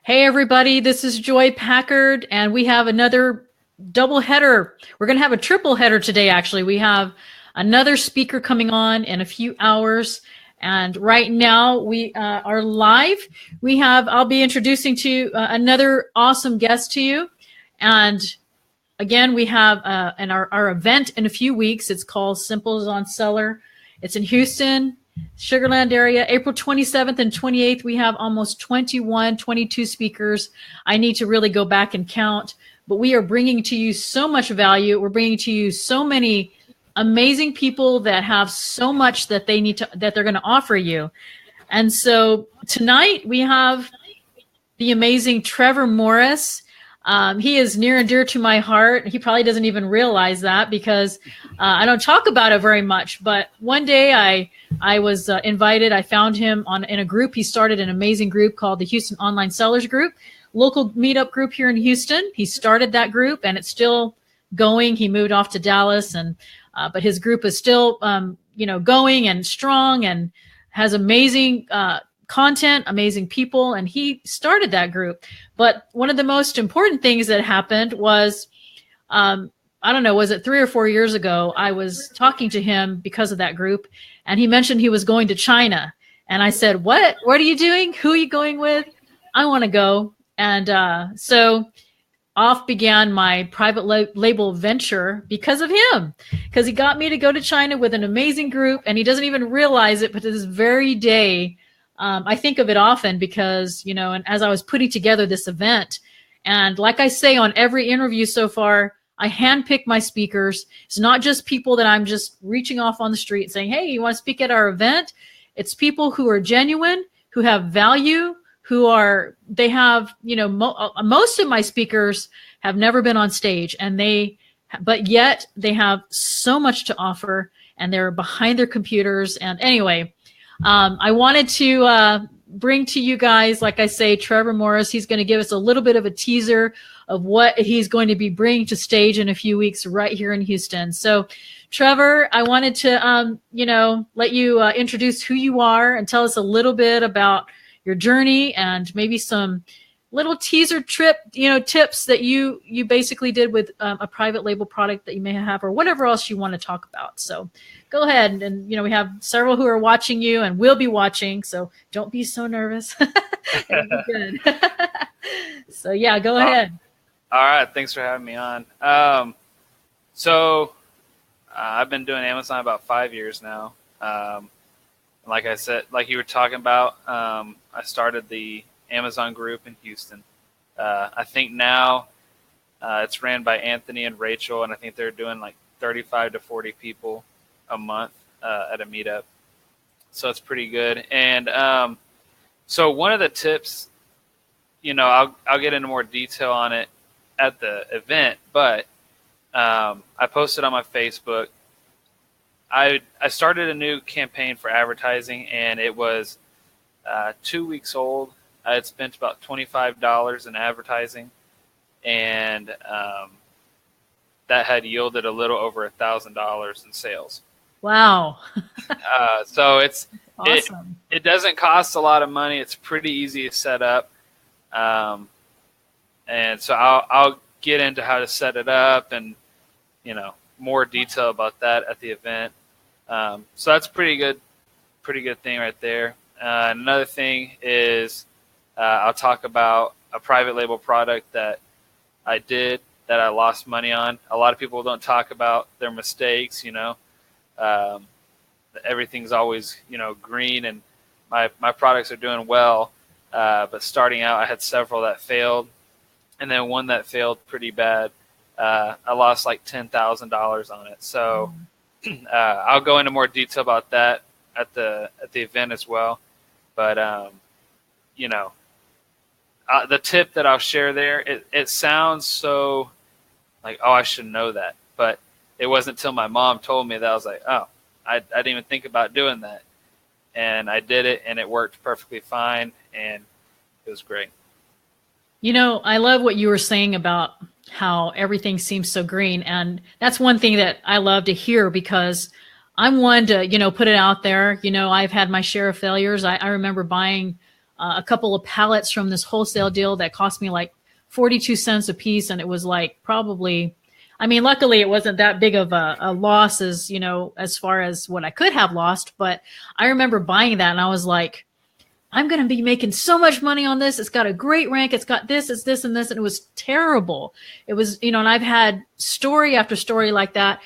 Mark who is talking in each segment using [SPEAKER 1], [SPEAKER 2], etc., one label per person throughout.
[SPEAKER 1] Hey, everybody, this is Joy Packard, and we have another double header. We're going to have a triple header today, actually. We have another speaker coming on in a few hours. And right now we are live. I'll be introducing to you another awesome guest to you. And again, we have our event in a few weeks. It's called Simplezonseller. It's in Houston, Sugarland area, April 27th and 28th. We have almost 21, 22 speakers. I need to really go back and count, but we are bringing to you so much value. We're bringing to you so many amazing people that have so much that they're going to offer you. And so tonight we have the amazing Trevor Morris. He is near and dear to my heart. He probably doesn't even realize that because I don't talk about it very much. But one day I was invited. I found him in a group. He started an amazing group called the Houston Online Sellers Group, local meetup group here in Houston. He started that group and it's still going. He moved off to Dallas, but his group is still going and strong and has amazing content, amazing people, and he started that group. But one of the most important things that happened was, I don't know, was it 3 or 4 years ago, I was talking to him because of that group, and he mentioned he was going to China. And I said, what are you doing? Who are you going with? I want to go. And so off began my private label venture because of him, because he got me to go to China with an amazing group, and he doesn't even realize it, but to this very day, I think of it often because, and as I was putting together this event, and like I say on every interview so far, I handpick my speakers. It's not just people that I'm just reaching off on the street saying, hey, you want to speak at our event? It's people who are genuine, who have value, most of my speakers have never been on stage, but yet they have so much to offer, and they're behind their computers. And anyway, I wanted to bring to you guys, like I say, Trevor Morris. He's going to give us a little bit of a teaser of what he's going to be bringing to stage in a few weeks right here in Houston. So, Trevor, I wanted to, let you introduce who you are and tell us a little bit about your journey and maybe some little teaser tips that you basically did with a private label product that you may have, or whatever else you want to talk about. So go ahead. And we have several who are watching you and will be watching, so don't be so nervous. It'll be good. So yeah, go ahead.
[SPEAKER 2] All right. Thanks for having me on. I've been doing Amazon about 5 years now. Like I said, like you were talking about, I started the Amazon group in Houston. I think now it's ran by Anthony and Rachel, and I think they're doing like 35 to 40 people a month at a meetup. So it's pretty good. And so one of the tips, I'll get into more detail on it at the event, but I posted on my Facebook. I started a new campaign for advertising, and it was 2 weeks old. I had spent about $25 in advertising, and that had yielded a little over $1,000 in sales.
[SPEAKER 1] Wow.
[SPEAKER 2] So it's
[SPEAKER 1] awesome.
[SPEAKER 2] It doesn't cost a lot of money. It's pretty easy to set up. And so I'll get into how to set it up and, more detail about that at the event. So that's pretty good thing right there. Another thing is I'll talk about a private label product that I did that I lost money on. A lot of people don't talk about their mistakes, everything's always, green, and my products are doing well. But starting out, I had several that failed, and then one that failed pretty bad. I lost like $10,000 on it. So I'll go into more detail about that at the event as well. But the tip that I'll share there, it sounds so like, oh, I should know that, but it wasn't until my mom told me that I was like, oh, I didn't even think about doing that, and I did it, and it worked perfectly fine, and it was great.
[SPEAKER 1] I love what you were saying about how everything seems so green. And that's one thing that I love to hear, because I'm one to, put it out there. I've had my share of failures. I remember buying a couple of pallets from this wholesale deal that cost me like 42 cents a piece. And it was like probably, I mean, luckily it wasn't that big of a loss as, as far as what I could have lost. But I remember buying that and I was like, I'm going to be making so much money on this. It's got a great rank. It's got this, it's this and this. And it was terrible. It was, and I've had story after story like that.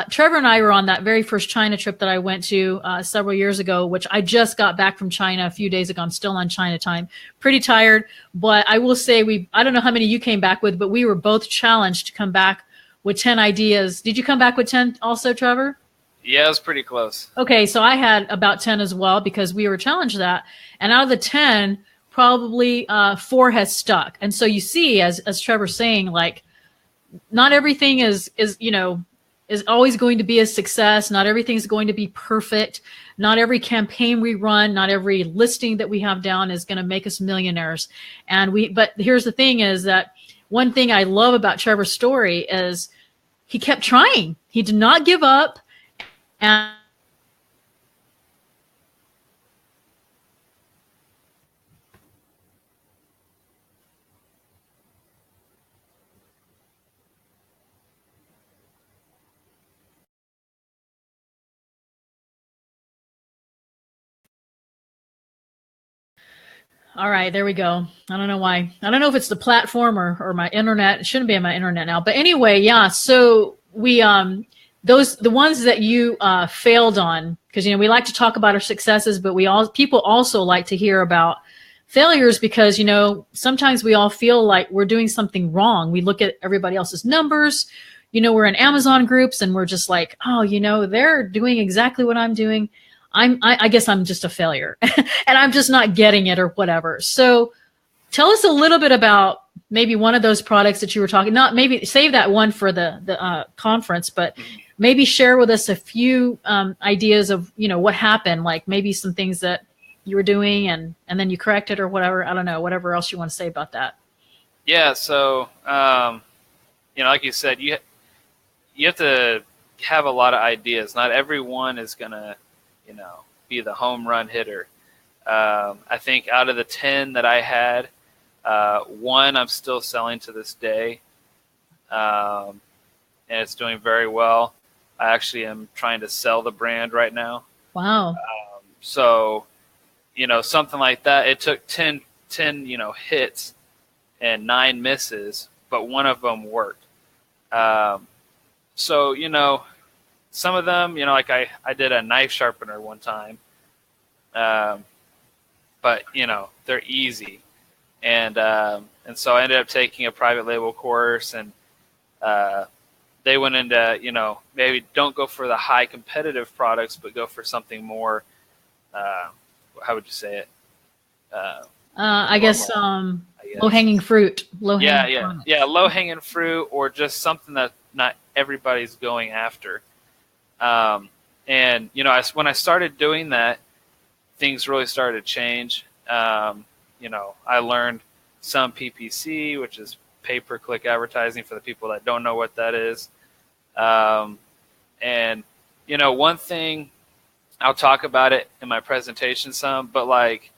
[SPEAKER 1] Trevor and I were on that very first China trip that I went to several years ago, which I just got back from China a few days ago. I'm still on China time, pretty tired. But I will say I don't know how many you came back with, but we were both challenged to come back with 10 ideas. Did you come back with 10 also, Trevor?
[SPEAKER 2] Yeah, it was pretty close.
[SPEAKER 1] Okay, so I had about 10 as well because we were challenged that. And out of the 10, probably 4 has stuck. And so you see, as Trevor's saying, like, not everything is always going to be a success. Not everything is going to be perfect. Not every campaign we run, not every listing that we have down is going to make us millionaires. But here's the thing is that one thing I love about Trevor's story is he kept trying. He did not give up. And all right, there we go. I don't know why. I don't know if it's the platform or my internet. It shouldn't be on my internet now. But anyway, yeah. So we the ones that you failed on, because we like to talk about our successes, but people also like to hear about failures because sometimes we all feel like we're doing something wrong. We look at everybody else's numbers. We're in Amazon groups and we're just like, oh, they're doing exactly what I'm doing. I guess I'm just a failure and I'm just not getting it or whatever. So tell us a little bit about maybe one of those products that you were talking, not maybe save that one for the conference, but maybe share with us a few ideas of, what happened, like maybe some things that you were doing and then you corrected or whatever. I don't know, whatever else you want to say about that.
[SPEAKER 2] Yeah. So, like you said, you have to have a lot of ideas. Not everyone is going to, be the home run hitter. I think out of the 10 that I had, one I'm still selling to this day, and it's doing very well. I actually am trying to sell the brand right now.
[SPEAKER 1] Wow.
[SPEAKER 2] So, something like that. It took 10 hits and 9 misses, but one of them worked. So, some of them, like I did a knife sharpener one time, but they're easy, and so I ended up taking a private label course, and they went into maybe don't go for the high competitive products, but go for something more. How would you say it?
[SPEAKER 1] I guess low hanging fruit. Low
[SPEAKER 2] hanging fruit, or just something that not everybody's going after. And when I started doing that, things really started to change. I learned some PPC, which is pay-per-click advertising for the people that don't know what that is. And one thing, I'll talk about it in my presentation some, but like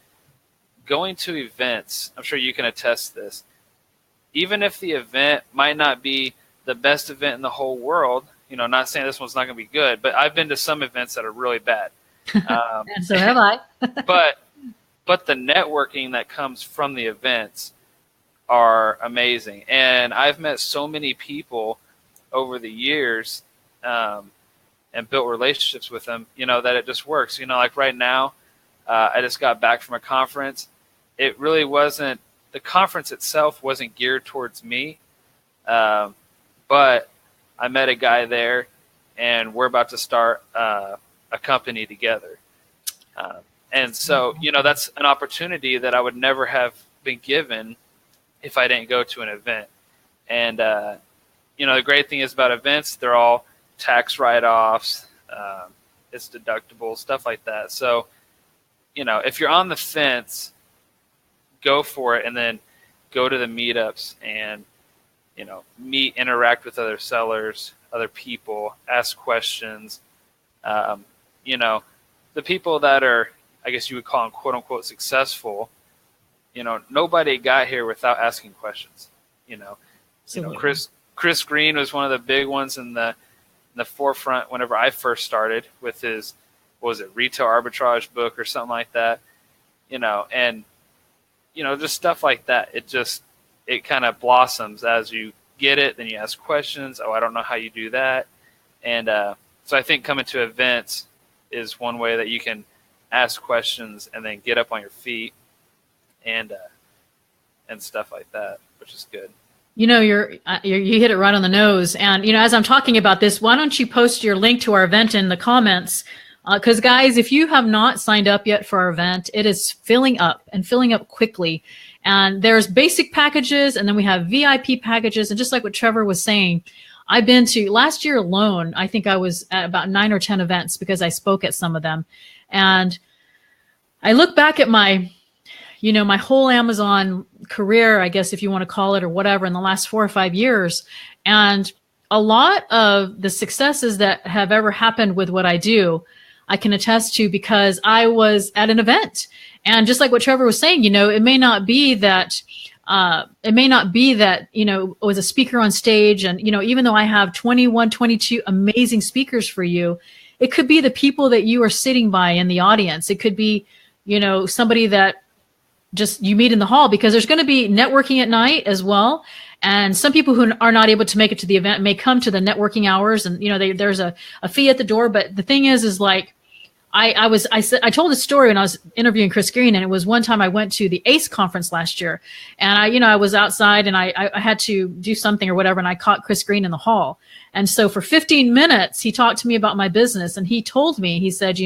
[SPEAKER 2] going to events, I'm sure you can attest to this. Even if the event might not be the best event in the whole world, not saying this one's not going to be good, but I've been to some events that are really bad.
[SPEAKER 1] And so have I.
[SPEAKER 2] but the networking that comes from the events are amazing. And I've met so many people over the years and built relationships with them, that it just works. Like right now, I just got back from a conference. It really wasn't, the conference itself wasn't geared towards me, but I met a guy there, and we're about to start a company together. And so, that's an opportunity that I would never have been given if I didn't go to an event. And, the great thing is about events, they're all tax write-offs, it's deductible, stuff like that. So, if you're on the fence, go for it, and then go to the meetups and, interact with other sellers, other people, ask questions. The people that are, I guess you would call them quote unquote successful, nobody got here without asking questions. Chris Green was one of the big ones in the forefront whenever I first started with his, what was it, retail arbitrage book or something like that, and just stuff like that. It kind of blossoms as you get it. Then you ask questions. Oh, I don't know how you do that. And so I think coming to events is one way that you can ask questions and then get up on your feet and stuff like that, which is good.
[SPEAKER 1] You hit it right on the nose. And, as I'm talking about this, why don't you post your link to our event in the comments? Because guys, if you have not signed up yet for our event, it is filling up quickly. And there's basic packages, and then we have VIP packages. And just like what Trevor was saying, I've been to, last year alone, I think I was at about 9 or 10 events because I spoke at some of them. And I look back at my whole Amazon career, I guess, if you want to call it, or whatever, in the last 4 or 5 years. And a lot of the successes that have ever happened with what I do, I can attest to because I was at an event. And just like what Trevor was saying, it may not be that, was a speaker on stage. And, even though I have 21, 22 amazing speakers for you, it could be the people that you are sitting by in the audience. It could be, somebody that just you meet in the hall, because there's going to be networking at night as well. And some people who are not able to make it to the event may come to the networking hours, and there's a fee at the door. But the thing is like, I told a story when I was interviewing Chris Green, and it was one time I went to the ACE conference last year, and I was outside and I had to do something or whatever, and I caught Chris Green in the hall. And so for 15 minutes, he talked to me about my business, and he told me, he said,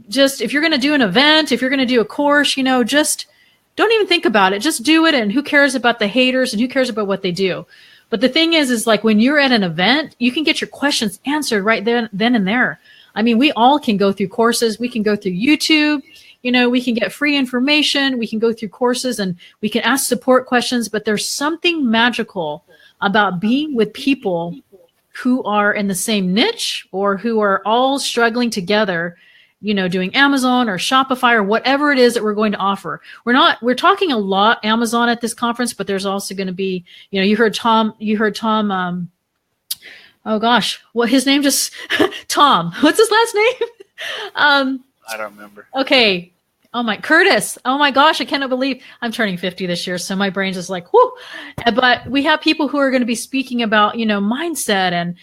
[SPEAKER 1] just if you're going to do an event, if you're going to do a course, just don't even think about it. Just do it. And who cares about the haters, and who cares about what they do? But the thing is like when you're at an event, you can get your questions answered right then and there. I mean, we all can go through courses. We can go through YouTube. We can get free information. We can go through courses and we can ask support questions. But there's something magical about being with people who are in the same niche or who are all struggling together, doing Amazon or Shopify or whatever it is that we're going to offer. We're talking a lot Amazon at this conference, but there's also going to be, you heard Tom, oh gosh, what his name just, Tom, what's his last name?
[SPEAKER 2] I don't remember.
[SPEAKER 1] Okay. Oh my, Curtis. Oh my gosh, I cannot believe I'm turning 50 this year. So my brain's just like, whoo. But we have people who are going to be speaking about, mindset and,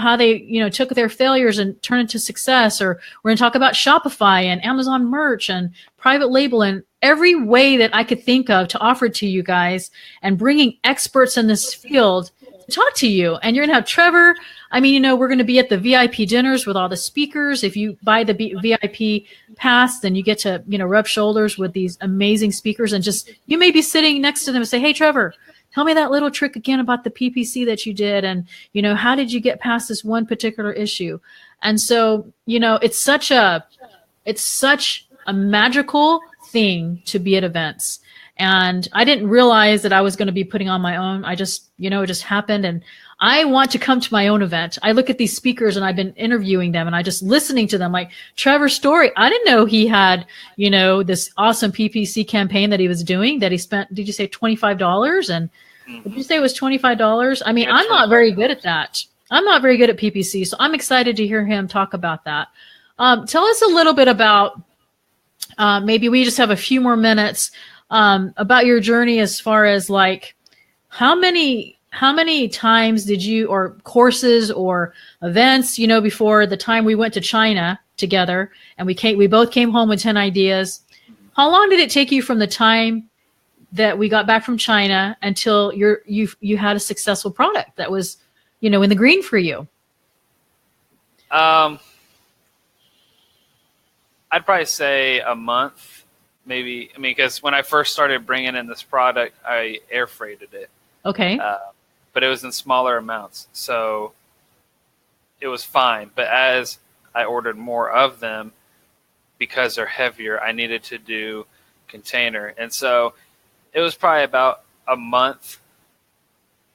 [SPEAKER 1] how they, took their failures and turned into success. Or we're going to talk about Shopify and Amazon merch and private label and every way that I could think of to offer to you guys, and bringing experts in this field to talk to you. And you're going to have Trevor. I mean, we're going to be at the VIP dinners with all the speakers. If you buy the VIP pass, then you get to, rub shoulders with these amazing speakers, and just, you may be sitting next to them and say, hey, Trevor, tell me that little trick again about the PPC that you did. And, how did you get past this one particular issue? And so, it's such a magical thing to be at events. And I didn't realize that I was going to be putting on my own. I just, it just happened. And I want to come to my own event. I look at these speakers and I've been interviewing them and I just listening to them, like Trevor's story. I didn't know he had, this awesome PPC campaign that he was doing, that he spent, did you say $25? And did you say it was $25? I mean, I'm not very good at that. I'm not very good at PPC. So I'm excited to hear him talk about that. Tell us a little bit about, maybe we just have a few more minutes, about your journey as far as like, how many times did you, or courses or events, before the time we went to China together and we both came home with 10 ideas. How long did it take you from the time that we got back from China until you had a successful product that was, in the green for you?
[SPEAKER 2] I'd probably say a month. Maybe, because when I first started bringing in this product, I air freighted it.
[SPEAKER 1] Okay.
[SPEAKER 2] But it was in smaller amounts, so it was fine. But as I ordered more of them, because they're heavier, I needed to do container. And so it was probably about a month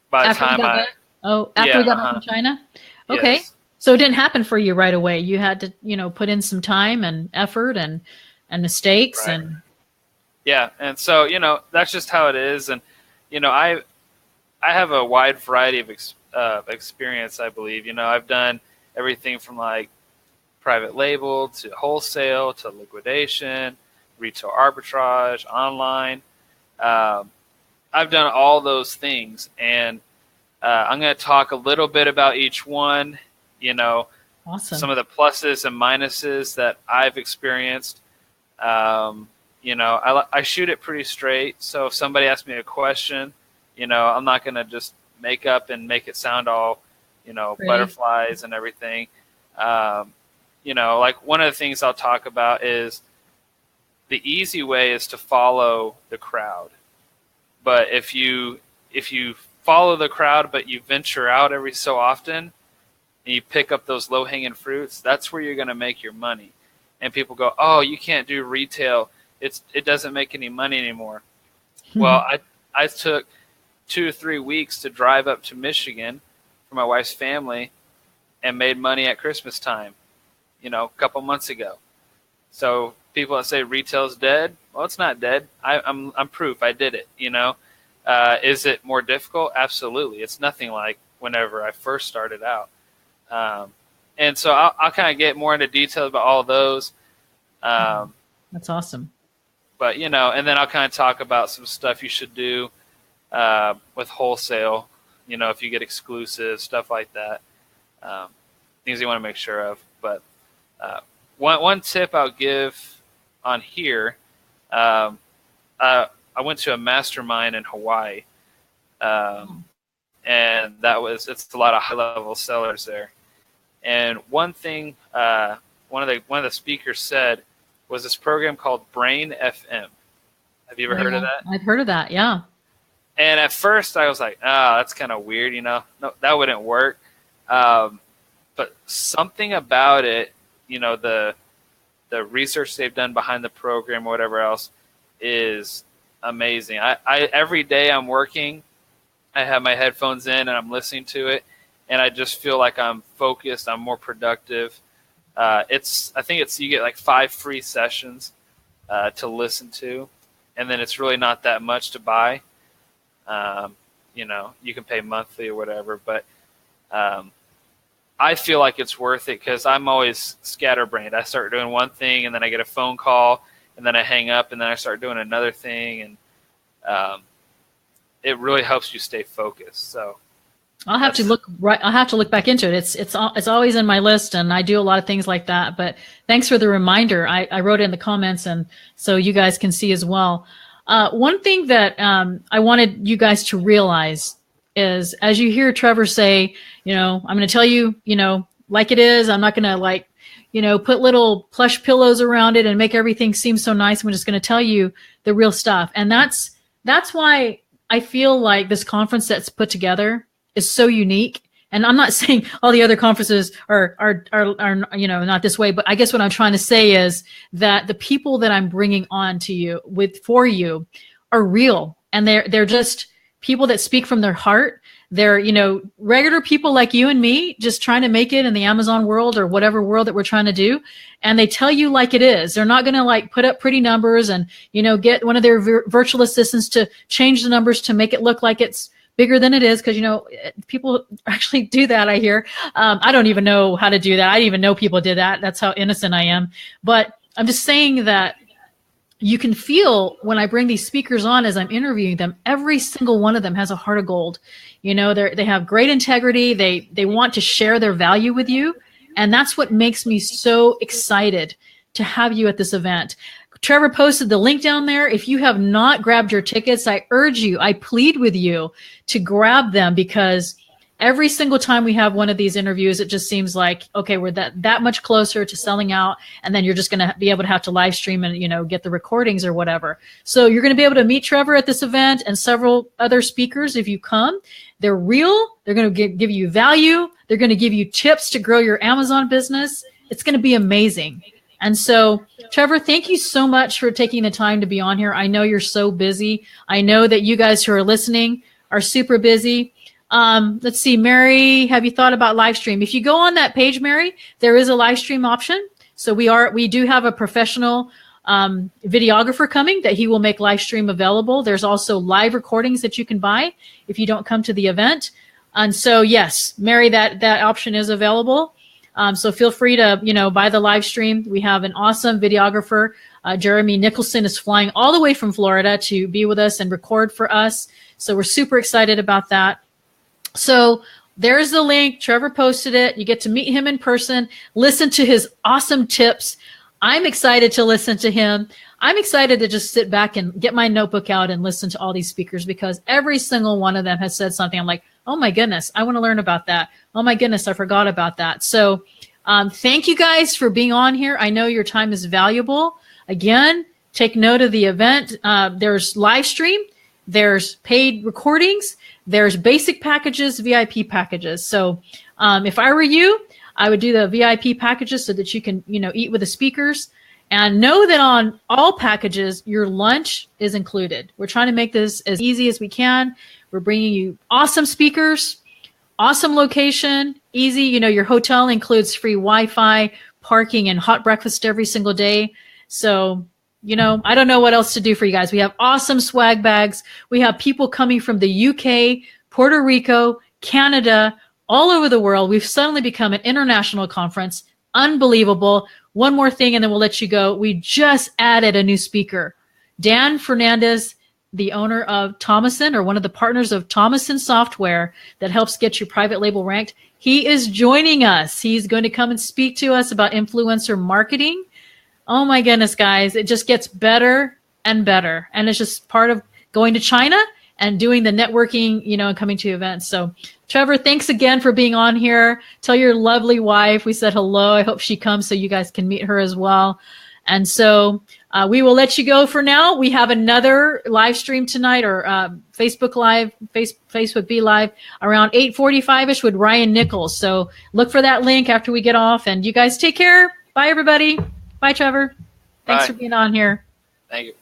[SPEAKER 2] by the time
[SPEAKER 1] after we got back from China? Okay.
[SPEAKER 2] Yes.
[SPEAKER 1] So it didn't happen for you right away. You had to, put in some time and effort and mistakes.
[SPEAKER 2] Right.
[SPEAKER 1] And
[SPEAKER 2] Yeah, and so that's just how it is, and I have a wide variety of experience. I believe I've done everything from like private label to wholesale to liquidation, retail arbitrage, online. Um, I've done all those things, and I'm going to talk a little bit about each one.
[SPEAKER 1] Awesome.
[SPEAKER 2] Some of the pluses and minuses that I've experienced. I shoot it pretty straight. So if somebody asks me a question, I'm not going to just make up and make it sound all, butterflies and everything. Like one of the things I'll talk about is the easy way is to follow the crowd. But if you follow the crowd, but you venture out every so often and you pick up those low-hanging fruits, that's where you're going to make your money. And people go, oh, you can't do retail. It doesn't make any money anymore. Well, I took 2 or 3 weeks to drive up to Michigan for my wife's family and made money at Christmas time, a couple months ago. So people that say retail's dead, well, it's not dead. I'm proof I did it. Is it more difficult? Absolutely. It's nothing like whenever I first started out. And so I'll kind of get more into detail about all of those.
[SPEAKER 1] That's awesome.
[SPEAKER 2] But, and then I'll kind of talk about some stuff you should do with wholesale, if you get exclusive, stuff like that. Things you want to make sure of. But one tip I'll give on here, I went to a mastermind in Hawaii, and it's a lot of high-level sellers there. And one thing one of the speakers said was this program called Brain FM. Have you ever heard of that?
[SPEAKER 1] I've heard of that, yeah.
[SPEAKER 2] And at first I was like, that's kind of weird, no, that wouldn't work. But something about it, the research they've done behind the program or whatever else is amazing. I every day I'm working, I have my headphones in and I'm listening to it, and I just feel like I'm focused, I'm more productive. I think you get like 5 free sessions to listen to, and then it's really not that much to buy. You can pay monthly or whatever, but I feel like it's worth it because I'm always scatterbrained. I start doing one thing, and then I get a phone call, and then I hang up, and then I start doing another thing, and it really helps you stay focused. So
[SPEAKER 1] I'll have to look back into it. It's always in my list, and I do a lot of things like that. But thanks for the reminder. I wrote it in the comments, and so you guys can see as well. One thing that I wanted you guys to realize is, as you hear Trevor say, I'm going to tell you, like it is. I'm not going to put little plush pillows around it and make everything seem so nice. I'm just going to tell you the real stuff. And that's why I feel like this conference that's put together is so unique. And I'm not saying all the other conferences are not this way, but I guess what I'm trying to say is that the people that I'm bringing on to you for you are real, and they're just people that speak from their heart. They're, regular people like you and me, just trying to make it in the Amazon world or whatever world that we're trying to do. And they tell you like it is. They're not going to put up pretty numbers and, get one of their virtual assistants to change the numbers to make it look like it's bigger than it is, because people actually do that, I hear. I don't even know how to do that. I didn't even know people did that. That's how innocent I am. But I'm just saying that you can feel when I bring these speakers on, as I'm interviewing them, every single one of them has a heart of gold. They have great integrity. They want to share their value with you. And that's what makes me so excited to have you at this event. Trevor posted the link down there. If you have not grabbed your tickets, I urge you, I plead with you to grab them, because every single time we have one of these interviews, it just seems like, okay, we're that much closer to selling out, and then you're just going to be able to have to live stream and, get the recordings or whatever. So you're going to be able to meet Trevor at this event and several other speakers if you come. They're real. They're going to give you value. They're going to give you tips to grow your Amazon business. It's going to be amazing. And so, Trevor, thank you so much for taking the time to be on here. I know you're so busy. I know that you guys who are listening are super busy. Let's see, Mary, have you thought about live stream? If you go on that page, Mary, there is a live stream option. So we do have a professional videographer coming that he will make live stream available. There's also live recordings that you can buy if you don't come to the event. And so, yes, Mary, that option is available. So feel free to, buy the live stream. We have an awesome videographer. Jeremy Nicholson is flying all the way from Florida to be with us and record for us. So we're super excited about that. So there's the link. Trevor posted it. You get to meet him in person, listen to his awesome tips. I'm excited to listen to him. I'm excited to just sit back and get my notebook out and listen to all these speakers, because every single one of them has said something. I'm like, oh my goodness, I want to learn about that. Oh my goodness, I forgot about that. So thank you guys for being on here. I know your time is valuable. Again, take note of the event. There's live stream, there's paid recordings, there's basic packages, VIP packages. So if I were you, I would do the VIP packages so that you can, eat with the speakers. And know that on all packages, your lunch is included. We're trying to make this as easy as we can. We're bringing you awesome speakers, awesome location, easy. Your hotel includes free Wi-Fi, parking, and hot breakfast every single day. So, I don't know what else to do for you guys. We have awesome swag bags. We have people coming from the UK, Puerto Rico, Canada, all over the world. We've suddenly become an international conference. Unbelievable. One more thing, and then we'll let you go. We just added a new speaker. Dan Fernandez, the owner of Thomason, or one of the partners of Thomason Software that helps get your private label ranked. He is joining us. He's going to come and speak to us about influencer marketing. Oh my goodness, guys. It just gets better and better. And it's just part of going to China and doing the networking, and coming to events. So Trevor, thanks again for being on here. Tell your lovely wife we said hello. I hope she comes so you guys can meet her as well. And so we will let you go for now. We have another live stream tonight, or Facebook Live, Facebook Be Live around 8:45ish with Ryan Nichols. So look for that link after we get off. And you guys take care. Bye, everybody. Bye, Trevor. Thanks for being on here.
[SPEAKER 2] Thank you.